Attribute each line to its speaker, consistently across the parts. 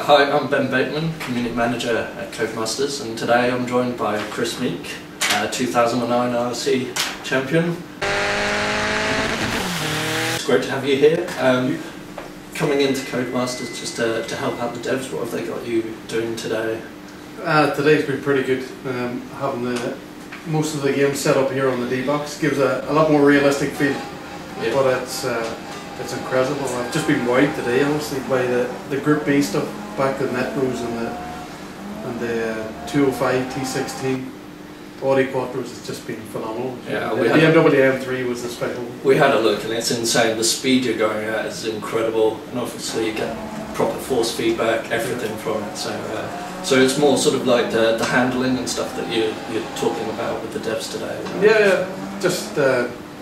Speaker 1: Hi, I'm Ben Bateman, Community Manager at Codemasters, and today I'm joined by Kris Meeke, 2009 IRC Champion. It's great to have you here. Coming into Codemasters just to help out the devs, what have they got you doing today?
Speaker 2: Today's been pretty good. Having most of the games set up here on the D-Box gives a lot more realistic feel,
Speaker 1: Yeah.
Speaker 2: but it's incredible. I've just been wowed today, honestly, by the Group B stuff, back the net rows and the 205 T16 Audi Quattros. It's just been phenomenal.
Speaker 1: Yeah,
Speaker 2: the BMW M3 was the special.
Speaker 1: We had a look and it's insane. The speed you're going at is incredible, and obviously you get proper force feedback, everything from it. So it's more sort of like the handling and stuff that you're talking about with the devs today.
Speaker 2: Yeah, just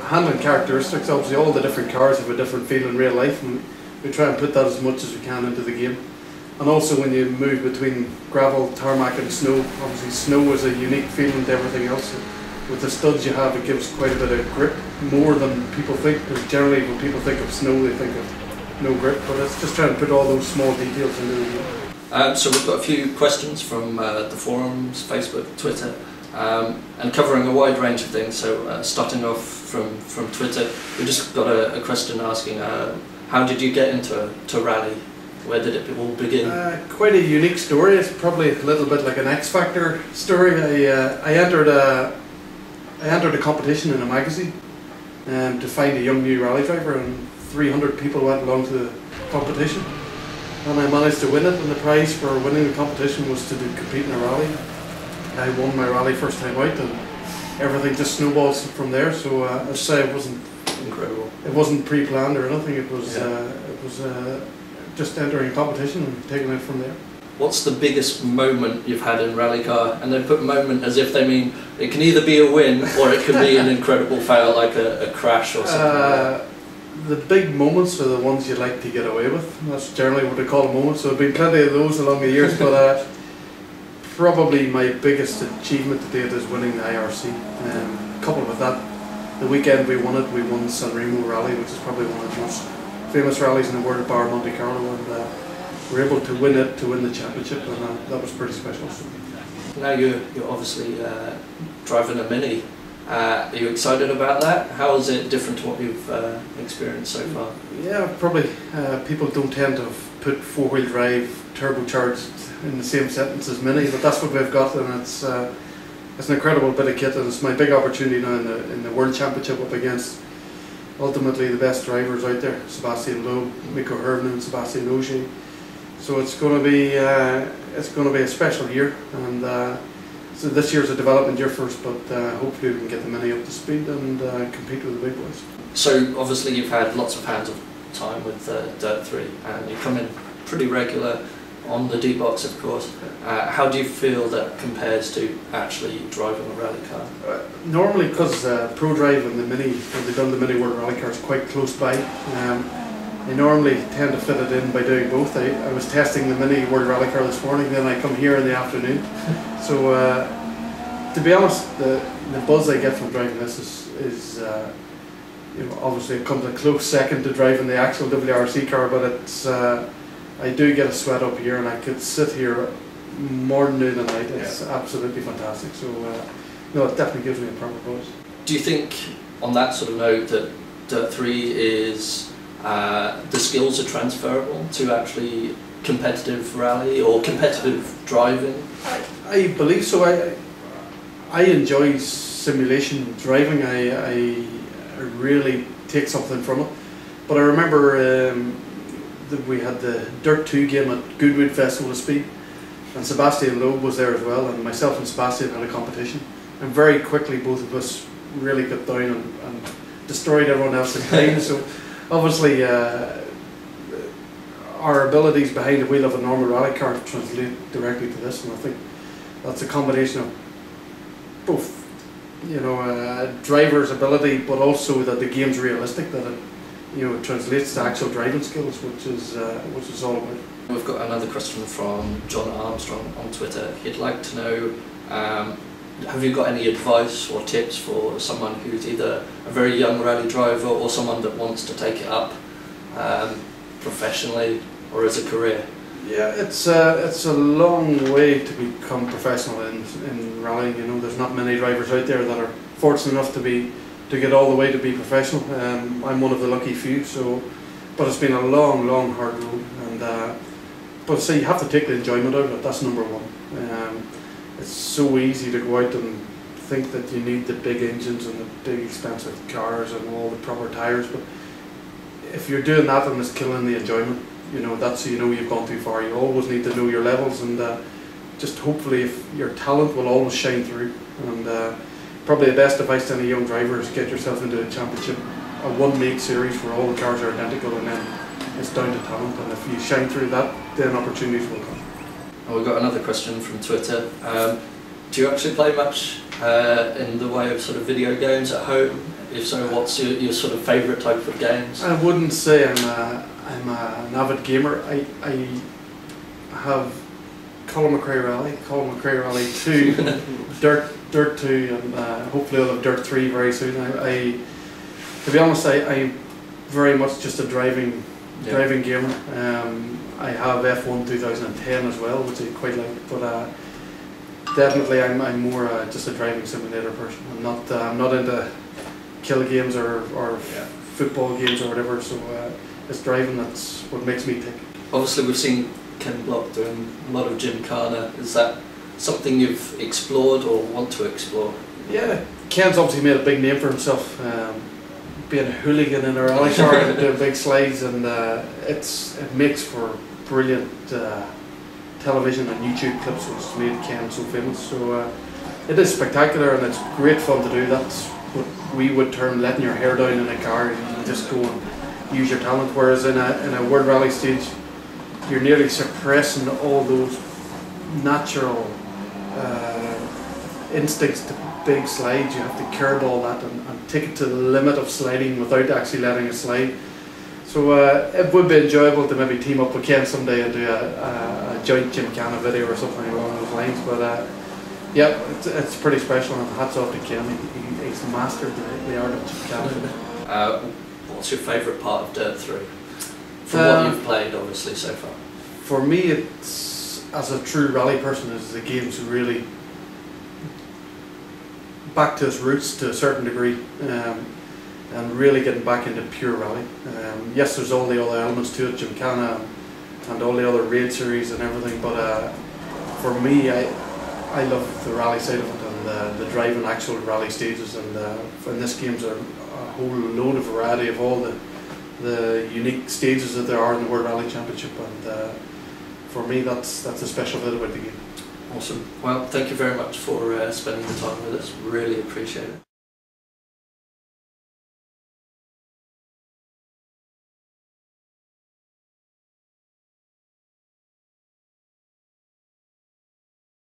Speaker 2: handling characteristics. Obviously all the different cars have a different feel in real life, and we try and put that as much as we can into the game. And also when you move between gravel, tarmac and snow, obviously snow is a unique feeling to everything else. With the studs you have, it gives quite a bit of grip, more than people think, because generally when people think of snow they think of no grip, but it's just trying to put all those small details into the game.
Speaker 1: So we've got a few questions from the forums, Facebook, Twitter, and covering a wide range of things. So starting off from Twitter, we just got a question asking, how did you get into rally? Where did it all begin?
Speaker 2: Quite a unique story. It's probably a little bit like an X Factor story. I entered a competition in a magazine to find a young new rally driver, and 300 people went along to the competition. And I managed to win it, and the prize for winning the competition was to compete in a rally. I won my rally first time out, and everything just snowballs from there. So as I say, it wasn't
Speaker 1: incredible.
Speaker 2: It wasn't pre-planned or anything. It was just entering a competition and taking it from there.
Speaker 1: What's the biggest moment you've had in rally car? And they put moment as if they mean it can either be a win or it could be an incredible fail, like a crash or something.
Speaker 2: The big moments are the ones you like to get away with. That's generally what they call a moment. So there have been plenty of those along the years, but probably my biggest achievement to date is winning the IRC. Coupled with that, the weekend we won San Remo Rally, which is probably one of the most famous rallies in the world, bar Monte Carlo, and we were able to win it, to win the championship, and that was pretty special.
Speaker 1: Now you're obviously driving a Mini. Are you excited about that? How is it different to what you've experienced so far?
Speaker 2: Yeah, probably people don't tend to put four-wheel drive turbocharged in the same sentence as Mini, but that's what we've got, and it's an incredible bit of kit, and it's my big opportunity now in the World Championship up against ultimately the best drivers out there, Sebastian Loeb, Mikko Hirvonen, Sebastian Ogier. So it's going to be a special year, and so this year's a development year for us, but hopefully we can get the Mini up to speed and compete with the big boys.
Speaker 1: So obviously you've had lots of hands of time with DiRT, and you come in pretty regular on the D-Box, of course. How do you feel that compares to actually driving a rally car?
Speaker 2: Normally, because ProDrive and the Mini, when they've done the Mini World Rally Car, is quite close by. I normally tend to fit it in by doing both. I was testing the Mini World Rally Car this morning, then I come here in the afternoon. So to be honest, the buzz I get from driving this is you know, obviously it comes a close second to driving the actual WRC car, but it's I do get a sweat up here, and I could sit here morning, noon and night. It's absolutely fantastic. So no, it definitely gives me a proper buzz.
Speaker 1: Do you think, on that sort of note, that DiRT is the skills are transferable to actually competitive rally or competitive driving?
Speaker 2: I believe so. I enjoy simulation driving. I really take something from it. But I remember that we had the Dirt 2 game at Goodwood Festival of Speed, and Sebastian Loeb was there as well, and myself and Sebastian had a competition, and very quickly both of us really got down and destroyed everyone else's time. So obviously our abilities behind the wheel of a normal rally car translate directly to this, and I think that's a combination of both, you know, driver's ability, but also that the game's realistic, that it, you know, it translates to actual driving skills, which is all about.
Speaker 1: We've got another question from John Armstrong on Twitter. He'd like to know, have you got any advice or tips for someone who's either a very young rally driver or someone that wants to take it up professionally or as a career?
Speaker 2: Yeah, it's a long way to become professional in rallying. You know, there's not many drivers out there that are fortunate enough to get all the way to be professional. I'm one of the lucky few. So, but it's been a long, hard road. And but so you have to take the enjoyment out of it. That's number one. It's so easy to go out and think that you need the big engines and the big expensive cars and all the proper tyres, but if you're doing that and it's killing the enjoyment, you know, that's, you know, you've gone too far. You always need to know your levels, and just hopefully if your talent will always shine through. And probably the best advice to any young driver is get yourself into a championship, a one-make series where all the cars are identical, and then it's down to talent, and if you shine through that, then opportunities will come.
Speaker 1: And we've got another question from Twitter. Do you actually play much in the way of sort of video games at home? If so, what's your sort of favourite type of games?
Speaker 2: I wouldn't say I'm an avid gamer. I have Colin McRae Rally 2, DiRT 2, and hopefully I'll have DiRT 3 very soon. To be honest, I'm very much just a driving gamer. I have F1 2010 as well, which I quite like, but definitely I'm more just a driving simulator person. I'm not into kill games or football games or whatever, so it's driving that's what makes me tick.
Speaker 1: Obviously we've seen Ken Block doing a lot of Gymkhana. Is that something you've explored or want to explore?
Speaker 2: Yeah, Ken's obviously made a big name for himself, being a hooligan in a rally car and doing big slides, and it makes for brilliant television and YouTube clips, which has made Ken so famous. So it is spectacular and it's great fun to do. That's what we would term letting your hair down in a car. You just go and use your talent, whereas in a world rally stage you're nearly suppressing all those natural instincts to big slides. You have to curb all that and take it to the limit of sliding without actually letting it slide. So it would be enjoyable to maybe team up with Ken someday and do a joint Gymkhana video or something along those lines. But yeah, it's pretty special, and hats off to Ken. He's mastered the art of Gymkhana.
Speaker 1: What's your favourite part of DiRT 3? From what you've played, obviously, so far.
Speaker 2: For me, it's, as a true rally person, is the game's really back to its roots to a certain degree. And really getting back into pure rally. Yes, there's all the other elements to it, Gymkhana and all the other raid series and everything, but for me, I love the rally side of it, and the driving actual rally stages, and this game's a whole load of variety of all the unique stages that there are in the World Rally Championship, and for me that's a special bit about the game.
Speaker 1: Awesome. Well, thank you very much for spending the time with us. Really appreciate it.